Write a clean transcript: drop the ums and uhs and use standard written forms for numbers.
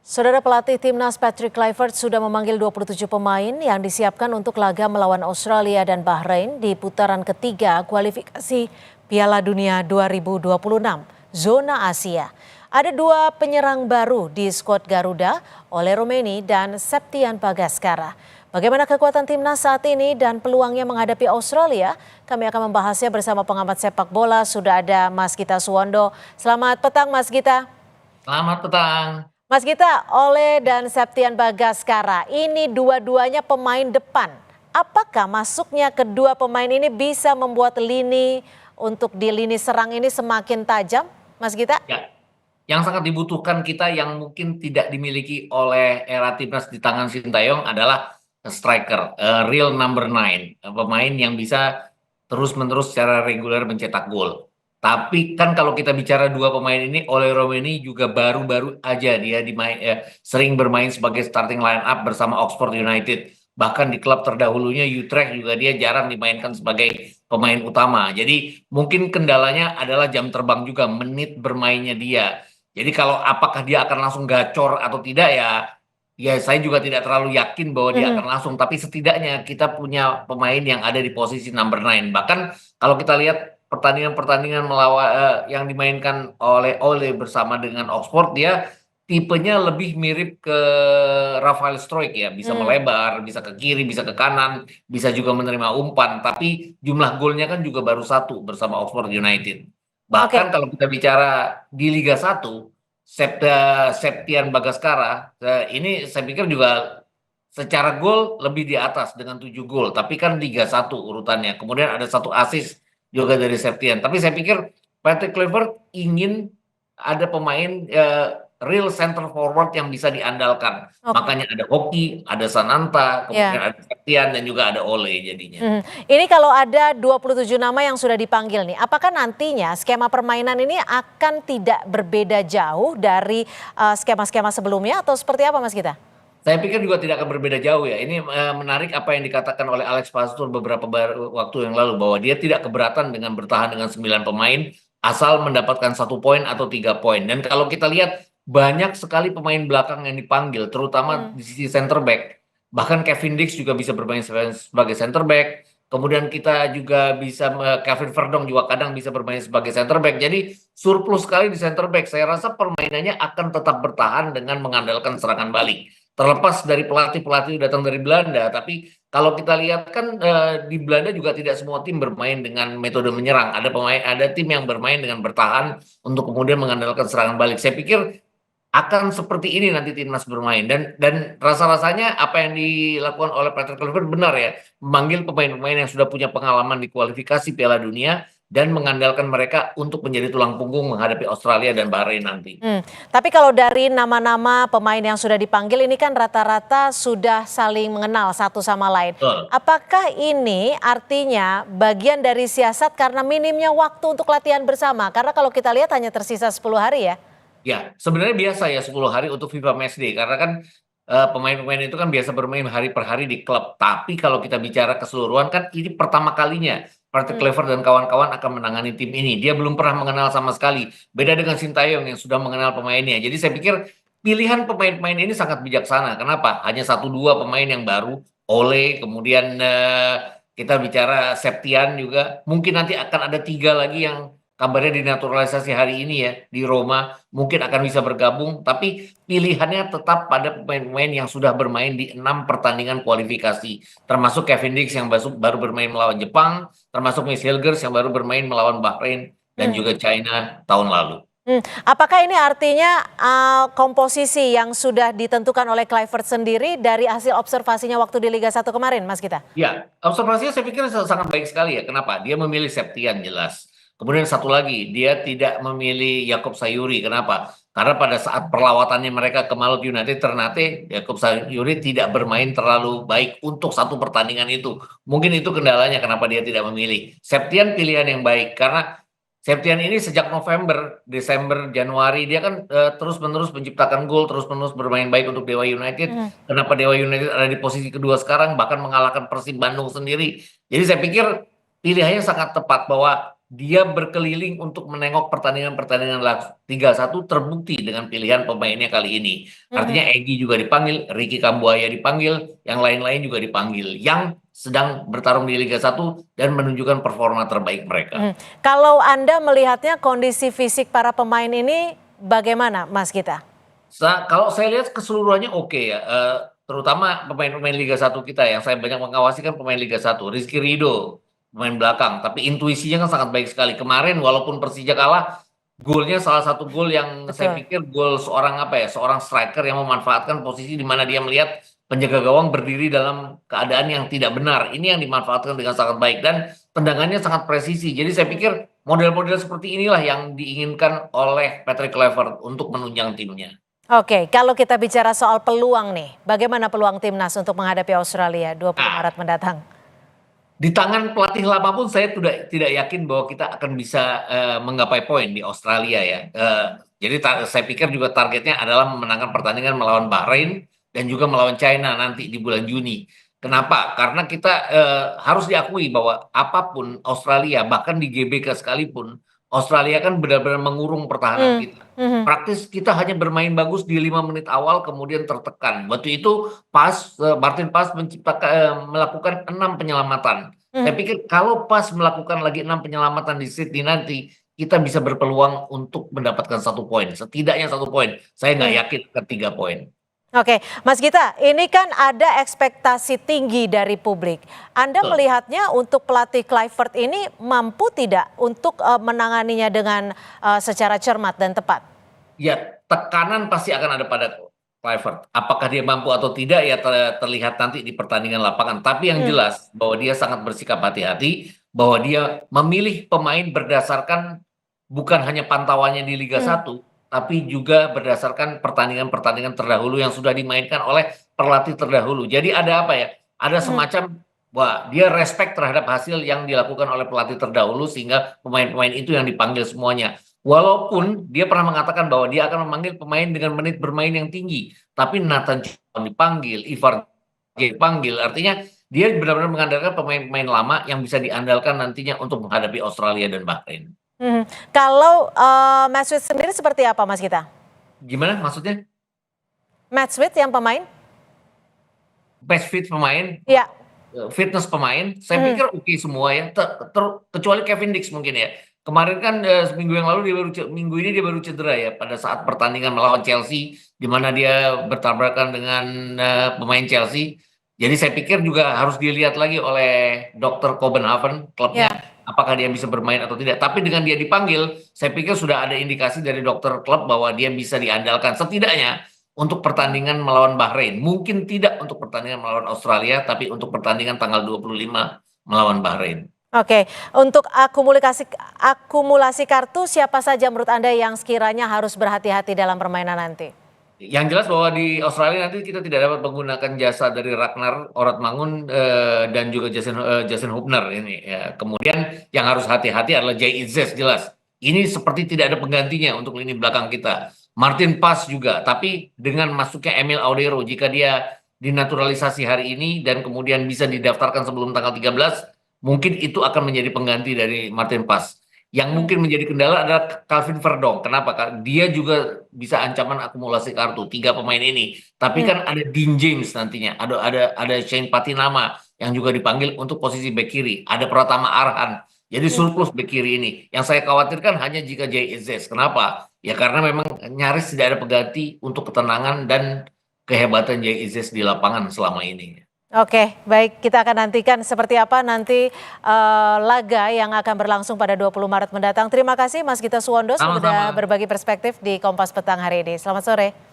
Saudara pelatih timnas Patrick Kluivert sudah memanggil 27 pemain yang disiapkan untuk laga melawan Australia dan Bahrain di putaran ketiga kualifikasi Piala Dunia 2026 zona Asia. Ada dua penyerang baru di skuad Garuda, Ole Romeni dan Septian Bagaskara. Bagaimana kekuatan timnas saat ini dan peluangnya menghadapi Australia? Kami akan membahasnya bersama pengamat sepak bola. Sudah ada Mas Gita Suwondo. Selamat petang Mas Gita. Selamat petang. Mas Gita, Ole dan Septian Bagaskara, ini dua-duanya pemain depan. Apakah masuknya kedua pemain ini bisa membuat lini untuk di lini serang ini semakin tajam, Mas Gita? Ya, yang sangat dibutuhkan kita yang mungkin tidak dimiliki oleh era timnas di tangan Sintayong adalah striker, real number nine, pemain yang bisa terus-menerus secara reguler mencetak gol. Tapi kan kalau kita bicara dua pemain ini, Ole Romeni juga baru-baru aja dia sering bermain sebagai starting line up bersama Oxford United. Bahkan di klub terdahulunya Utrecht juga dia jarang dimainkan sebagai pemain utama. Jadi mungkin kendalanya adalah jam terbang juga, menit bermainnya dia. Jadi kalau apakah dia akan langsung gacor atau tidak ya saya juga tidak terlalu yakin bahwa dia akan Mhm. langsung. Tapi setidaknya kita punya pemain yang ada di posisi number 9. Bahkan kalau kita lihat pertandingan-pertandingan melawan yang dimainkan oleh Ole bersama dengan Oxford, dia tipenya lebih mirip ke Rafael Struijk ya, bisa Hmm. melebar, bisa ke kiri, bisa ke kanan, bisa juga menerima umpan. Tapi jumlah golnya kan juga baru satu bersama Oxford United. Bahkan Oke. kalau kita bicara di Liga 1, Septian Bagaskara, ini saya pikir juga secara gol lebih di atas dengan 7 gol. Tapi kan Liga 1 urutannya. Kemudian ada satu assist juga dari Septian. Tapi saya pikir Patrick Kluivert ingin ada pemain real center forward yang bisa diandalkan. Oke. Makanya ada Hoki, ada Sananta, kemudian Ya. ada Septian dan juga ada Ole jadinya. Mhm. Ini kalau ada 27 nama yang sudah dipanggil nih, apakah nantinya skema permainan ini akan tidak berbeda jauh dari skema-skema sebelumnya atau seperti apa Mas Gita? Saya pikir juga tidak akan berbeda jauh ya. Ini menarik apa yang dikatakan oleh Alex Pastur beberapa waktu yang lalu bahwa dia tidak keberatan dengan bertahan dengan 9 pemain asal mendapatkan 1 poin atau 3 poin. Dan kalau kita lihat banyak sekali pemain belakang yang dipanggil, terutama Hmm. di sisi center back. Bahkan Kevin Dix juga bisa bermain sebagai center back. Kemudian kita juga bisa Kevin Verdong juga kadang bisa bermain sebagai center back. Jadi surplus sekali di center back. Saya rasa permainannya akan tetap bertahan dengan mengandalkan serangan balik. Terlepas dari pelatih-pelatih datang dari Belanda, tapi kalau kita lihat kan di Belanda juga tidak semua tim bermain dengan metode menyerang. Ada tim yang bermain dengan bertahan untuk kemudian mengandalkan serangan balik. Saya pikir akan seperti ini nanti timnas bermain dan rasa-rasanya apa yang dilakukan oleh Patrick Kluivert benar ya, memanggil pemain-pemain yang sudah punya pengalaman di kualifikasi Piala Dunia dan mengandalkan mereka untuk menjadi tulang punggung menghadapi Australia dan Bahrain nanti. Hmm. Tapi kalau dari nama-nama pemain yang sudah dipanggil ini kan rata-rata sudah saling mengenal satu sama lain. Betul. Apakah ini artinya bagian dari siasat karena minimnya waktu untuk latihan bersama? Karena kalau kita lihat hanya tersisa 10 hari ya. Ya, sebenarnya biasa ya 10 hari untuk FIFA Matchday karena kan pemain-pemain itu kan biasa bermain hari per hari di klub. Tapi kalau kita bicara keseluruhan kan ini pertama kalinya Patrick Hmm. Kluivert dan kawan-kawan akan menangani tim ini. Dia belum pernah mengenal sama sekali. Beda dengan Sintayong yang sudah mengenal pemainnya. Jadi saya pikir pilihan pemain-pemain ini sangat bijaksana. Kenapa? Hanya satu dua pemain yang baru. Ole, kemudian kita bicara Septian juga. Mungkin nanti akan ada tiga lagi yang kabarnya dinaturalisasi hari ini ya di Roma, mungkin akan bisa bergabung, tapi pilihannya tetap pada pemain-pemain yang sudah bermain di 6 pertandingan kualifikasi, termasuk Kevin Dix yang baru bermain melawan Jepang, termasuk Miss Hilgers yang baru bermain melawan Bahrain dan Hmm. juga China tahun lalu. Apakah ini artinya komposisi yang sudah ditentukan oleh Kluivert sendiri dari hasil observasinya waktu di Liga 1 kemarin, Mas Gita? Ya, observasinya saya pikir sangat baik sekali ya. Kenapa? Dia memilih Septian jelas. Kemudian satu lagi, dia tidak memilih Yakob Sayuri. Kenapa? Karena pada saat perlawatannya mereka ke Malut United, Ternate, Yakob Sayuri tidak bermain terlalu baik untuk satu pertandingan itu. Mungkin itu kendalanya kenapa dia tidak memilih. Septian pilihan yang baik karena Septian ini sejak November, Desember, Januari dia kan terus-menerus menciptakan gol, terus-menerus bermain baik untuk Dewa United. Mhm. Kenapa Dewa United ada di posisi kedua sekarang, bahkan mengalahkan Persib Bandung sendiri. Jadi saya pikir pilihannya sangat tepat bahwa dia berkeliling untuk menengok pertandingan-pertandingan Liga 1 terbukti dengan pilihan pemainnya kali ini. Artinya Egy juga dipanggil, Ricky Kambuaya dipanggil, yang lain-lain juga dipanggil. Yang sedang bertarung di Liga 1 dan menunjukkan performa terbaik mereka. Kalau Anda melihatnya kondisi fisik para pemain ini bagaimana, Mas Gita? Kalau saya lihat keseluruhannya oke ya. Terutama pemain-pemain Liga 1 kita yang saya banyak mengawasi kan pemain Liga 1. Rizky Ridho, pemain belakang. Tapi intuisinya kan sangat baik sekali. Kemarin walaupun Persija kalah, golnya salah satu gol yang saya Betul. pikir gol seorang seorang striker yang memanfaatkan posisi di mana dia melihat penjaga gawang berdiri dalam keadaan yang tidak benar. Ini yang dimanfaatkan dengan sangat baik dan tendangannya sangat presisi. Jadi saya pikir model-model seperti inilah yang diinginkan oleh Patrick Kluivert untuk menunjang timnya. Oke, kalau kita bicara soal peluang nih, bagaimana peluang timnas untuk menghadapi Australia 20 Nah, Maret mendatang? di tangan pelatih lama pun saya tidak yakin bahwa kita akan bisa menggapai poin di Australia ya. Jadi saya pikir juga targetnya adalah memenangkan pertandingan melawan Bahrain dan juga melawan China nanti di bulan Juni. Kenapa? Karena kita harus diakui bahwa apapun Australia, bahkan di GBK sekalipun, Australia kan benar-benar mengurung pertahanan kita. Mhm. Praktis kita hanya bermain bagus di 5 menit awal kemudian tertekan. Waktu itu Martin Pas melakukan 6 penyelamatan. Saya Mhm. pikir kalau Pas melakukan lagi 6 penyelamatan di Sydney nanti, kita bisa berpeluang untuk mendapatkan 1 poin. Setidaknya 1 poin. Saya nggak Mhm. yakin ke 3 poin. Oke, Mas Gita, ini kan ada ekspektasi tinggi dari publik. Anda Betul. melihatnya untuk pelatih Kluivert ini mampu tidak untuk menanganinya dengan secara cermat dan tepat? Ya, tekanan pasti akan ada pada Kluivert. Apakah dia mampu atau tidak ya terlihat nanti di pertandingan lapangan. Tapi yang Hmm. jelas bahwa dia sangat bersikap hati-hati, bahwa dia memilih pemain berdasarkan bukan hanya pantauannya di Liga Hmm. 1, tapi juga berdasarkan pertandingan-pertandingan terdahulu yang sudah dimainkan oleh pelatih terdahulu. Jadi ada apa ya? Ada Hmm. semacam wah, dia respect terhadap hasil yang dilakukan oleh pelatih terdahulu sehingga pemain-pemain itu yang dipanggil semuanya. Walaupun dia pernah mengatakan bahwa dia akan memanggil pemain dengan menit bermain yang tinggi, tapi Nathan Chuan dipanggil, Ivar dipanggil, artinya dia benar-benar mengandalkan pemain-pemain lama yang bisa diandalkan nantinya untuk menghadapi Australia dan Bahrain. Mhm. Kalau Matswit sendiri seperti apa, Mas Gita? Gimana maksudnya? Matswit yang pemain? Best fit pemain, Ya. fitness pemain, saya Mhm. pikir oke semua ya, kecuali Kevin Dix mungkin ya. Kemarin kan seminggu yang lalu minggu ini dia baru cedera ya pada saat pertandingan melawan Chelsea, di mana dia bertabrakan dengan pemain Chelsea. Jadi saya pikir juga harus dilihat lagi oleh Dr. Copenhagen klubnya, Ya. apakah dia bisa bermain atau tidak. Tapi dengan dia dipanggil, saya pikir sudah ada indikasi dari dokter klub bahwa dia bisa diandalkan setidaknya untuk pertandingan melawan Bahrain. Mungkin tidak untuk pertandingan melawan Australia, tapi untuk pertandingan tanggal 25 melawan Bahrain. Oke, untuk akumulasi kartu siapa saja menurut Anda yang sekiranya harus berhati-hati dalam permainan nanti? Yang jelas bahwa di Australia nanti kita tidak dapat menggunakan jasa dari Ragnar Oratmangun dan juga Jason Hubner ini ya. Kemudian yang harus hati-hati adalah Jay Izzes jelas. Ini seperti tidak ada penggantinya untuk lini belakang kita. Martin Pas juga, tapi dengan masuknya Emil Audero jika dia dinaturalisasi hari ini dan kemudian bisa didaftarkan sebelum tanggal 13, mungkin itu akan menjadi pengganti dari Martin Pas. Yang Hmm. mungkin menjadi kendala adalah Calvin Verdong. Kenapa? Karena dia juga bisa ancaman akumulasi kartu 3 pemain ini. Tapi Hmm. kan ada Dean James nantinya, ada Shane Patinama yang juga dipanggil untuk posisi bek kiri. Ada Pratama Arhan. Jadi Hmm. surplus bek kiri ini. Yang saya khawatirkan hanya jika Jay Izzes. Kenapa? Ya karena memang nyaris tidak ada pengganti untuk ketenangan dan kehebatan Jay Izzes di lapangan selama ini. Oke, baik, kita akan nantikan seperti apa nanti laga yang akan berlangsung pada 20 Maret mendatang. Terima kasih Mas Gita Suwondo sudah Sama-sama. berbagi perspektif di Kompas Petang hari ini. Selamat sore.